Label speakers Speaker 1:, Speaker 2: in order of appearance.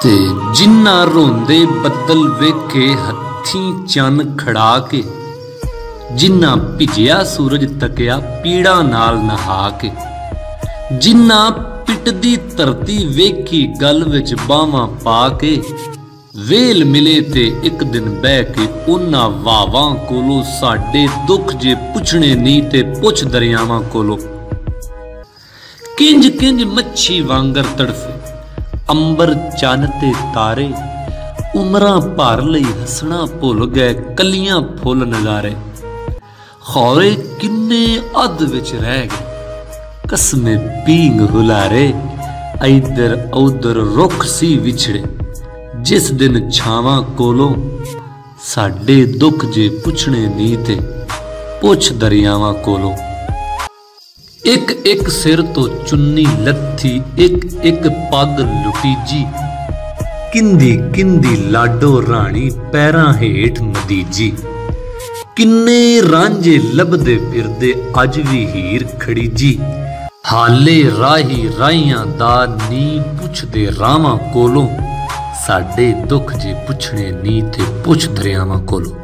Speaker 1: ते जिन्ना रोंदे बदल वेखे हत्थीं चन खड़ा के, जिन्ना भिजिया सूरज तकिया पीड़ा नाल नहा के, जिन्ना पिटदी धरती वेखी गल विच बावां पा के, वेल मिले ते एक दिन बह के उन्हां वावां कोलों साडे दुख जे पुछणे नी ते पुछ दरियावां कोलों। किंज किंज मच्छी वांगर तड़फे अंबर चन ते तारे, उमरां भर लई हसना भुल गए कलियां फुल नज़ारे। खौरे किन्ने अध विच रह गए कसमे पींग हुलारे, इधर उधर रुख सी विछड़े जिस दिन छावां कोलों, साडे दुख जे पुछणे नी ते पुछ दरियावां कोलों। एक एक सिर तो चुन्नी लत्थी एक एक पग लुटीजी, किंदी किंदी लाडो राणी पैरां हेठ मदीजी। किन्ने रांझे लभदे फिरदे अज भी हीर खड़ीजी, हाले राही राहियां दा नी पुछदे रावां कोलों, साडे दुख जे पुछणे नी ते पुछ दरियावां कोलों।